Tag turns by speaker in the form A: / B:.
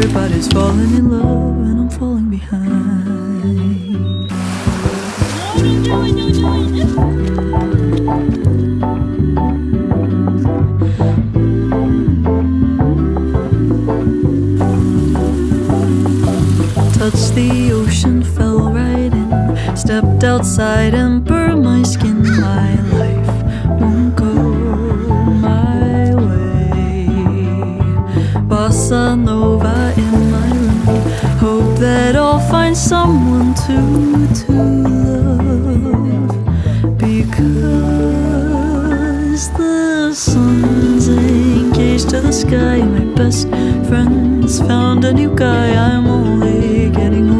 A: Everybody's falling in love and I'm falling behind. Touched the ocean, fell right in. Stepped outside and burned my skin. My life won't go my way. Bossa Nova in my room. Hope that I'll find someone to love. Because the sun's engaged to the sky. My best friend's found a new guy. I'm only getting older.